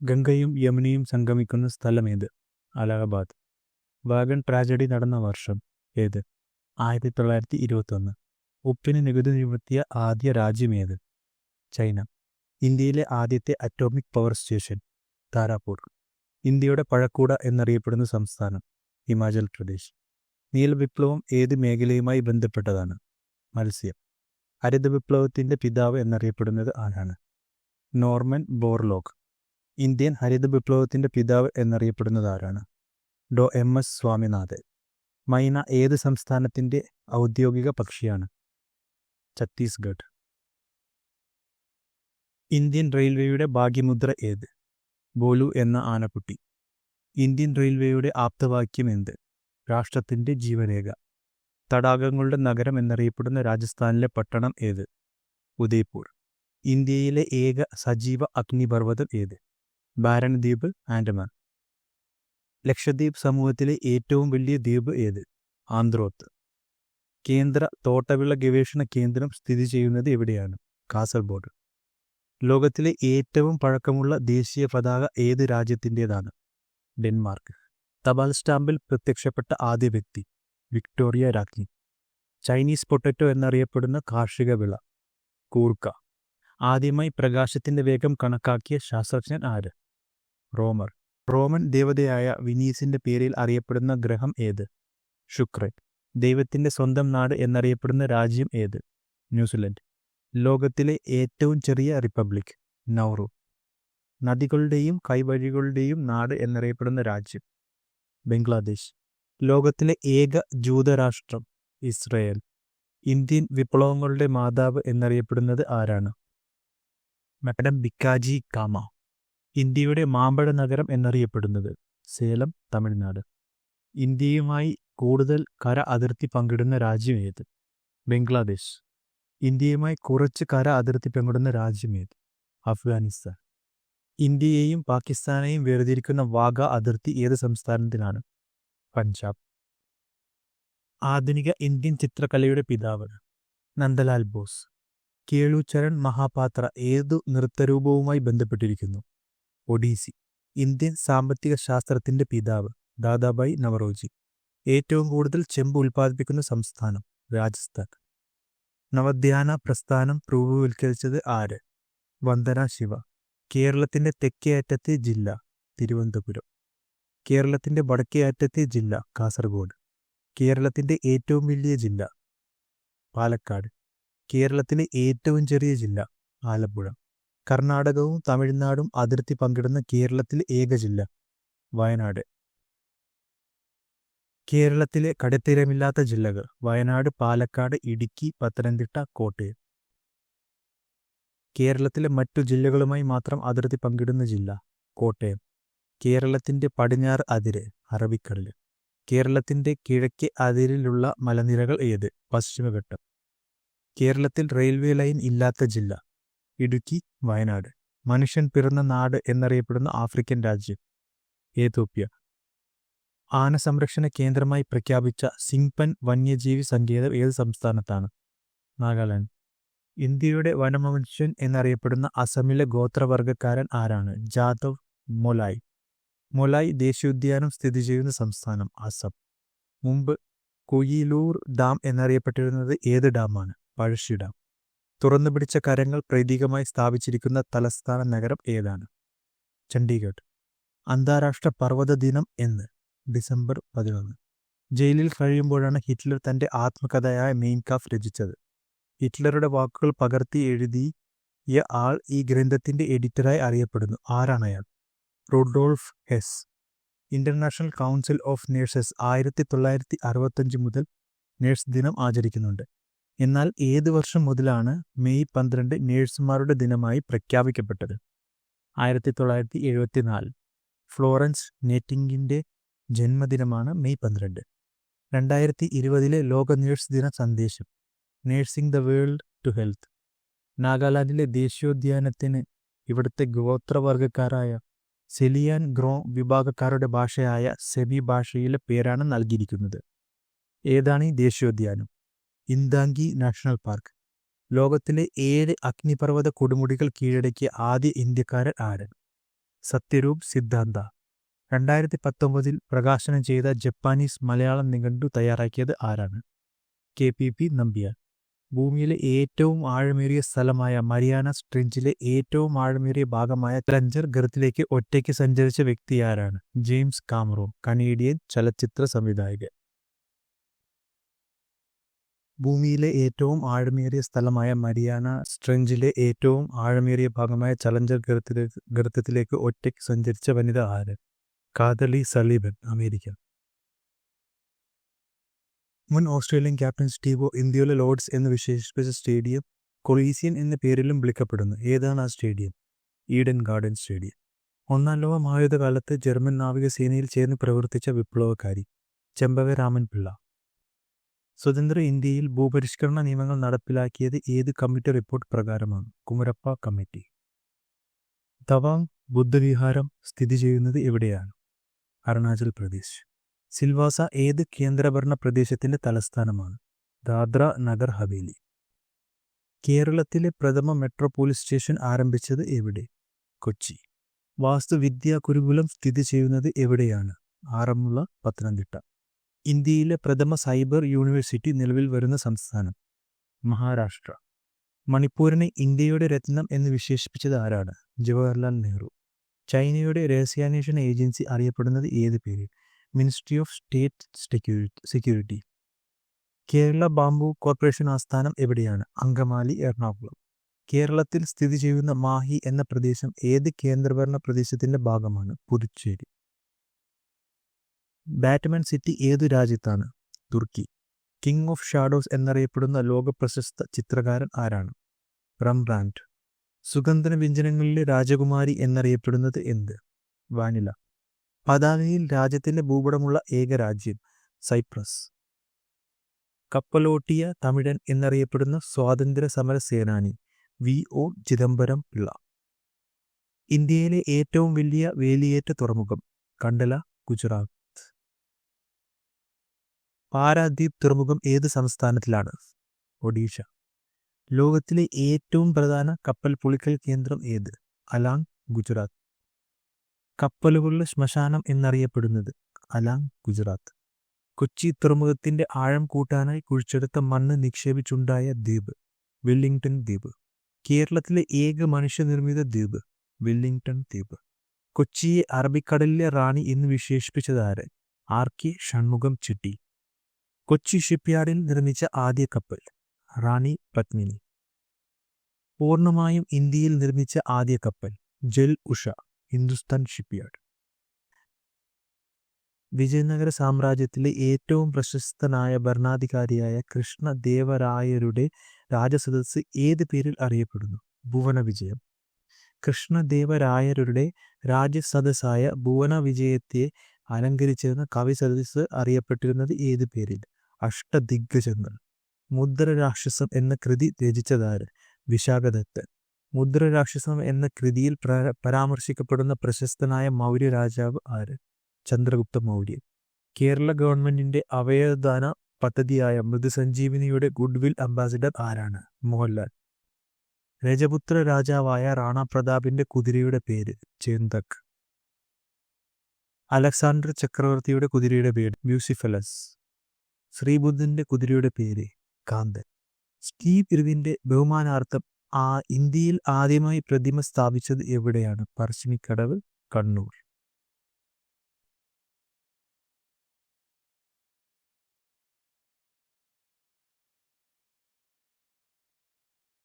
ഗംഗയും യമുനയും സംഗമിക്കുന്ന സ്ഥലമേത്? Allahabad. Wagon tragedy നടന്ന വർഷം ഏത്? 1921. ഉപ്പിന് നികുതി ചുമത്തിയ ആദ്യ രാജ്യമേത്? ചൈന. ഇന്ത്യയിലെ ആദ്യത്തെ അറ്റോമിക് പവർ സ്റ്റേഷൻ? താരാപൂർ. ഇന്ത്യയുടെ പഴക്കൂട എന്നറിയപ്പെടുന്ന സംസ്ഥാനം? ഹിമാചൽ പ്രദേശ്. നീല വിപ്ലവം ഏത് മേഖലയുമായി ബന്ധപ്പെട്ടതാണ്? മത്സ്യം. ഹരിത വിപ്ലവത്തിന്റെ പിതാവ് എന്നറിയപ്പെടുന്നത് ആരാണ്? Norman Borlaug. ഇന്ത്യൻ ഹരിത വിപ്ലവത്തിന്റെ പിതാവ് എന്നറിയപ്പെടുന്നത് ആരാണ്? എം.എസ്. സ്വാമിനാഥൻ. മൈന ഏത് സംസ്ഥാനത്തിന്റെ ഔദ്യോഗിക പക്ഷിയാണ്? ഛത്തീസ്ഗഡ്. ഇന്ത്യൻ റെയിൽവേയുടെ ഭാഗ്യമുദ്ര ഏത്? ബോലു എന്ന ആനക്കുട്ടി. ഇന്ത്യൻ റെയിൽവേയുടെ ആപ്തവാക്യം എന്ത്? രാഷ്ട്രത്തിന്റെ ജീവരേഖ. തടാകങ്ങളുടെ നഗരം എന്നറിയപ്പെടുന്ന രാജസ്ഥാനിലെ പട്ടണം ഏത്? ഉദയ്പൂർ. ഇന്ത്യയിലെ ഏക സജീവ അഗ്നിപർവ്വതം ഏത്? ബാരൻ ദ്വീപ്, ആൻഡമാൻ. ലക്ഷദ്വീപ് സമൂഹത്തിലെ ഏറ്റവും വലിയ ദ്വീപ് ഏത്? ആന്ത്രോത്ത്. കേന്ദ്ര തോട്ടവിള ഗവേഷണ കേന്ദ്രം സ്ഥിതി ചെയ്യുന്നത് എവിടെയാണ്? കാസർഗോഡ്. ലോകത്തിലെ ഏറ്റവും പഴക്കമുള്ള ദേശീയ പതാക ഏത് രാജ്യത്തിൻ്റെതാണ്? ഡെൻമാർക്ക്. തപാൽ സ്റ്റാമ്പിൽ പ്രത്യക്ഷപ്പെട്ട ആദ്യ വ്യക്തി? വിക്ടോറിയ രാജ്ഞി. ചൈനീസ് പൊട്ടറ്റോ എന്നറിയപ്പെടുന്ന കാർഷിക വിള? കൂർക്ക. ആദ്യമായി പ്രകാശത്തിന്റെ വേഗം കണക്കാക്കിയ ശാസ്ത്രജ്ഞൻ ആര്? റോമർ. റോമൻ ദേവതയായ വിനീസിന്റെ പേരിൽ അറിയപ്പെടുന്ന ഗ്രഹം ഏത്? ശുക്രൻ. ദൈവത്തിന്റെ സ്വന്തം നാട് എന്നറിയപ്പെടുന്ന രാജ്യം ഏത്? ന്യൂസിലൻഡ്. ലോകത്തിലെ ഏറ്റവും ചെറിയ റിപ്പബ്ലിക്? നൗറു. നദികളുടെയും കൈവഴികളുടെയും നാട് എന്നറിയപ്പെടുന്ന രാജ്യം? ബംഗ്ലാദേശ്. ലോകത്തിലെ ഏക ജൂതരാഷ്ട്രം? ഇസ്രയേൽ. ഇന്ത്യൻ വിപ്ലവങ്ങളുടെ മാതാവ് എന്നറിയപ്പെടുന്നത് ആരാണ്? മാഡം ഭിക്കാജി കാമ. ഇന്ത്യയുടെ മാമ്പഴ നഗരം എന്നറിയപ്പെടുന്നത്? സേലം, തമിഴ്നാട്. ഇന്ത്യയുമായി കൂടുതൽ കര അതിർത്തി പങ്കിടുന്ന രാജ്യം ഏത്? ബംഗ്ലാദേശ്. ഇന്ത്യയുമായി കുറച്ച് കര അതിർത്തി പങ്കിടുന്ന രാജ്യം ഏത്? അഫ്ഗാനിസ്ഥാൻ. ഇന്ത്യയെയും പാകിസ്ഥാനെയും വേർതിരിക്കുന്ന വാഗ അതിർത്തി ഏത് സംസ്ഥാനത്തിനാണ്? പഞ്ചാബ്. ആധുനിക ഇന്ത്യൻ ചിത്രകലയുടെ പിതാവ്? നന്ദലാൽ ബോസ്. കേളു ചരൺ മഹാപാത്ര ഏതു നൃത്തരൂപവുമായി ബന്ധപ്പെട്ടിരിക്കുന്നു? ഒഡീസി. ഇന്ത്യൻ സാമ്പത്തിക ശാസ്ത്രത്തിന്റെ പിതാവ്? ദാദാഭായ് നവറോജി. ഏറ്റവും കൂടുതൽ ചെമ്പ് ഉൽപ്പാദിപ്പിക്കുന്ന സംസ്ഥാനം? രാജസ്ഥാൻ. നവോത്ഥാന പ്രസ്ഥാനം രൂപവൽക്കരിച്ചത് ആര്? വന്ദന ശിവ. കേരളത്തിന്റെ തെക്കേ അറ്റത്തെ ജില്ല? തിരുവനന്തപുരം. കേരളത്തിന്റെ വടക്കേ അറ്റത്തെ ജില്ല? കാസർഗോഡ്. കേരളത്തിന്റെ ഏറ്റവും വലിയ ജില്ല? പാലക്കാട്. കേരളത്തിലെ ഏറ്റവും ചെറിയ ജില്ല? ആലപ്പുഴ. കർണാടകവും തമിഴ്നാടും അതിർത്തി പങ്കിടുന്ന കേരളത്തിലെ ഏക ജില്ല? വയനാട്. കേരളത്തിലെ കടത്തീരമില്ലാത്ത ജില്ലകൾ? വയനാട്, പാലക്കാട്, ഇടുക്കി, പത്തനംതിട്ട, കോട്ടയം. കേരളത്തിലെ മറ്റു ജില്ലകളുമായി മാത്രം അതിർത്തി പങ്കിടുന്ന ജില്ല? കോട്ടയം. കേരളത്തിന്റെ പടിഞ്ഞാറ് അതിര്? അറബിക്കടൽ. കേരളത്തിന്റെ കിഴക്കേ അതിരിലുള്ള മലനിരകൾ ഏത്? പശ്ചിമഘട്ടം. കേരളത്തിൽ റെയിൽവേ ലൈൻ ഇല്ലാത്ത ജില്ല? ഇടുക്കി, വയനാട്. മനുഷ്യൻ പിറന്ന നാട് എന്നറിയപ്പെടുന്ന ആഫ്രിക്കൻ രാജ്യം? ഏതോപ്യ. ആന സംരക്ഷണ കേന്ദ്രമായി പ്രഖ്യാപിച്ച സിംഗ്പൻ വന്യജീവി സങ്കേതം ഏത് സംസ്ഥാനത്താണ്? നാഗാലാൻഡ്. ഇന്ത്യയുടെ വനമനുഷ്യൻ എന്നറിയപ്പെടുന്ന അസമിലെ ഗോത്രവർഗക്കാരൻ ആരാണ്? ജാദവ് മൊലായ്. മൊലായ് ദേശീയോദ്യാനം സ്ഥിതി ചെയ്യുന്ന സംസ്ഥാനം? അസം. മുമ്പ് കുയിലൂർ ഡാം എന്നറിയപ്പെട്ടിരുന്നത് ഏത് ഡാമാണ്? പഴശ്ശി ഡാം. തുറന്നുപിടിച്ച കരങ്ങൾ പ്രതീകമായി സ്ഥാപിച്ചിരിക്കുന്ന തലസ്ഥാന നഗരം ഏതാണ്? ചണ്ഡീഗഡ്. അന്താരാഷ്ട്ര പർവ്വത ദിനം എന്ന്? ഡിസംബർ 11. ജയിലിൽ കഴിയുമ്പോഴാണ് ഹിറ്റ്ലർ തന്റെ ആത്മകഥയായ മെയിൻ കാഫ് രചിച്ചത്. ഹിറ്റ്ലറുടെ വാക്കുകൾ പകർത്തി എഴുതിയ ആൾ ഈ ഗ്രന്ഥത്തിന്റെ എഡിറ്ററായി അറിയപ്പെടുന്നു. ആരാണ് അയാൾ? Rudolf Hess. International council of nurses 1965 മുതൽ നേഴ്സ് ദിനം ആചരിക്കുന്നുണ്ട്. എന്നാൽ ഏത് വർഷം മുതലാണ് മെയ് 12 നേഴ്സുമാരുടെ ദിനമായി പ്രഖ്യാപിക്കപ്പെട്ടത്? 1974. ഫ്ലോറൻസ് നൈറ്റിംഗേലിന്റെ ജന്മദിനമാണ് മെയ് 12. 2020 ലോക നേഴ്സ് ദിന സന്ദേശം? Nursing the world to health. നാഗാലാൻഡിലെ ദേശീയോദ്യാനത്തിന് ഇവിടുത്തെ ഗോത്രവർഗക്കാരായ സെലിയാൻ ഗ്രോ വിഭാഗക്കാരുടെ ഭാഷയായ സെമി ഭാഷയിലെ പേരാണ് നൽകിയിരിക്കുന്നത്. ഏതാണ് ഈ ദേശീയോദ്യാനം? ഇന്ദാങ്കി നാഷണൽ പാർക്ക്. ലോകത്തിലെ 7 അഗ്നിപർവ്വത കൊടുമുടികൾ കീഴടക്കിയ ആദ്യ ഇന്ത്യക്കാരൻ ആര്? സത്യരൂപ് സിദ്ധാന്ത. 2019 പ്രകാശനം ചെയ്ത ജപ്പാനീസ് മലയാളം നിഘണ്ടു തയ്യാറാക്കിയത് ആരാണ്? KPP നമ്പ്യാർ. ഭൂമിയിലെ ഏറ്റവും ആഴമേറിയ സ്ഥലമായ മരിയാനാസ് ട്രെഞ്ചിലെ ഏറ്റവും ആഴമേറിയ ഭാഗമായ ചലഞ്ചർ ഗർത്തിലേക്ക് ഒറ്റയ്ക്ക് സഞ്ചരിച്ച വ്യക്തിയാരാണ്? ജെയിംസ് കാമറൂൺ, കനേഡിയൻ ചലച്ചിത്ര സംവിധായകൻ. ഭൂമിയിലെ ഏറ്റവും ആഴമേറിയ സ്ഥലമായ മരിയാനാസ് ട്രെഞ്ചിലെ ഏറ്റവും ആഴമേറിയ ഭാഗമായ ചലഞ്ചർ ഗർത്തത്തിലേക്ക് ഒറ്റയ്ക്ക് സഞ്ചരിച്ച വനിത ആര്? കാതലി സലീബൻ, അമേരിക്ക. മുൻ ഓസ്ട്രേലിയൻ ക്യാപ്റ്റൻ സ്റ്റീവോ ഇന്ത്യയിലെ ലോർഡ്സ് എന്ന് വിശേഷിപ്പിച്ച സ്റ്റേഡിയം കൊളീസിയൻ എന്ന പേരിലും വിളിക്കപ്പെടുന്നു. ഏതാണ് ആ സ്റ്റേഡിയം? Eden garden stadium. ഒന്നാം ലോക മഹായുദ്ധകാലത്ത് ജർമ്മൻ നാവികസേനയിൽ ചേർന്ന് പ്രവർത്തിച്ച വിപ്ലവകാരി ചെമ്പകരാമൻ പിള്ള. സ്വതന്ത്ര ഇന്ത്യയിൽ ഭൂപരിഷ്കരണ നിയമങ്ങൾ നടപ്പിലാക്കിയത് ഏത് കമ്മിറ്റി റിപ്പോർട്ട് പ്രകാരമാണ്? കുമരപ്പ കമ്മിറ്റി. തവാങ് ബുദ്ധവിഹാരം സ്ഥിതി ചെയ്യുന്നത് എവിടെയാണ്? അരുണാചൽ പ്രദേശ്. സിൽവാസ ഏത് കേന്ദ്രഭരണ പ്രദേശത്തിന്റെ തലസ്ഥാനമാണ്? ദാദ്ര നഗർ ഹവേലി. കേരളത്തിലെ പ്രഥമ മെട്രോപോളിസ് സ്റ്റേഷൻ ആരംഭിച്ചത് എവിടെ? കൊച്ചി. വാസ്തുവിദ്യാ ഗുരുകുലം സ്ഥിതി ചെയ്യുന്നത് എവിടെയാണ്? ആറന്മുള, പത്തനംതിട്ട. ഇന്ത്യയിലെ പ്രഥമ സൈബർ യൂണിവേഴ്സിറ്റി നിലവിൽ വരുന്ന സംസ്ഥാനം? മഹാരാഷ്ട്ര. മണിപ്പൂരിനെ ഇന്ത്യയുടെ രത്നം എന്ന് വിശേഷിപ്പിച്ചത് ആരാണ്? ജവഹർലാൽ നെഹ്റു. ചൈനയുടെ രഹസ്യാന്വേഷണ ഏജൻസി അറിയപ്പെടുന്നത് ഏത് പേരിൽ? Ministry of state security. Kerala bamboo corporation ആസ്ഥാനം എവിടെയാണ്? അങ്കമാലി, എറണാകുളം. കേരളത്തിൽ സ്ഥിതി ചെയ്യുന്ന മാഹി എന്ന പ്രദേശം ഏത് കേന്ദ്രഭരണ പ്രദേശത്തിന്റെ ഭാഗമാണ്? പുതുച്ചേരി. ബാറ്റ്മാൻ സിറ്റി ഏതു രാജ്യത്താണ്? തുർക്കി. കിങ് ഓഫ് ഷാഡോസ് എന്നറിയപ്പെടുന്ന ലോകപ്രശസ്ത ചിത്രകാരൻ ആരാണ്? റംബ്രാൻഡ്. സുഗന്ധവ്യഞ്ജനങ്ങളിലെ രാജകുമാരി എന്നറിയപ്പെടുന്നത് എന്ത്? വാനില. പതാകയിൽ രാജ്യത്തിന്റെ ഭൂപടമുള്ള ഏക രാജ്യം? സൈപ്രസ്. കപ്പലോട്ടിയ തമിഴൻ എന്നറിയപ്പെടുന്ന സ്വാതന്ത്ര്യ സമര സേനാനി? VO ചിദംബരം പിള്ള. ഇന്ത്യയിലെ ഏറ്റവും വലിയ വേലിയേറ്റ തുറമുഖം? കണ്ടല, ഗുജറാത്ത്. പാരാദ്വീപ് തുറമുഖം ഏത് സംസ്ഥാനത്തിലാണ്? ഒഡീഷ. ലോകത്തിലെ ഏറ്റവും പ്രധാന കപ്പൽ പൊളിക്കൽ കേന്ദ്രം ഏത്? അലാങ്, ഗുജറാത്ത്. കപ്പലുകളുടെ ശ്മശാനം എന്നറിയപ്പെടുന്നത്? അലാങ്, ഗുജറാത്ത്. കൊച്ചി തുറമുഖത്തിന്റെ ആഴം കൂട്ടാനായി കുഴിച്ചെടുത്ത മണ്ണ് നിക്ഷേപിച്ചുണ്ടായ ദ്വീപ്? വെല്ലിംഗ്ടൺ ദ്വീപ്. കേരളത്തിലെ ഏക മനുഷ്യനിർമ്മിത ദ്വീപ്? വെല്ലിംഗ്ടൺ ദ്വീപ്. കൊച്ചിയെ അറബിക്കടലിലെ റാണി എന്ന് വിശേഷിപ്പിച്ചത് ആര്? RK ഷൺമുഖം ചെട്ടി. കൊച്ചി ഷിപ്പ്യാർഡിൽ നിർമ്മിച്ച ആദ്യ കപ്പൽ? റാണി പത്മിനി. പൂർണ്ണമായും ഇന്ത്യയിൽ നിർമ്മിച്ച ആദ്യ കപ്പൽ? ജൽ ഉഷ, ഹിന്ദുസ്ഥാൻ ഷിപ്പ്യാർഡ്. വിജയനഗര സാമ്രാജ്യത്തിലെ ഏറ്റവും പ്രശസ്തനായ ഭരണാധികാരിയായ കൃഷ്ണദേവരായരുടെ രാജസദസ്സ് ഏത് പേരിൽ അറിയപ്പെടുന്നു? ഭുവന വിജയം. കൃഷ്ണദേവരായരുടെ രാജസദസ്സായ ഭുവന വിജയത്തെ അലങ്കരിച്ചിരുന്ന കവിസദസ്സ് അറിയപ്പെട്ടിരുന്നത് ഏത് പേരിൽ? അഷ്ടദിഗ്ഗജങ്ങൾ. മുദ്രരാക്ഷസം എന്ന കൃതി രചിച്ചതാര്? വിശാഖദത്തൻ. മുദ്രരാക്ഷസം എന്ന കൃതിയിൽ പരാമർശിക്കപ്പെടുന്ന പ്രശസ്തനായ മൗര്യ രാജാവ് ആര്? ചന്ദ്രഗുപ്ത മൗര്യൻ. കേരള ഗവൺമെന്റിന്റെ അവയവദാന പദ്ധതിയായ മൃദുസഞ്ജീവിനിയുടെ ഗുഡ്വിൽ അംബാസിഡർ ആരാണ്? മോഹൻലാൽ. രജപുത്ര രാജാവായ റാണ പ്രതാപിന്റെ കുതിരയുടെ പേര്? ചേന്തക്. അലക്സാണ്ടർ ചക്രവർത്തിയുടെ കുതിരയുടെ പേര്? ബ്യൂസിഫലസ്. ശ്രീബുദ്ധന്റെ കുതിരയുടെ പേര്? കാന്തൻ. സ്റ്റീവ് ഇർവിന്റെ ബഹുമാനാർത്ഥം ഇന്ത്യയിൽ ആദ്യമായി പ്രതിമ സ്ഥാപിച്ചത് എവിടെയാണ്? പറശ്ശിനിക്കടവ്, കണ്ണൂർ.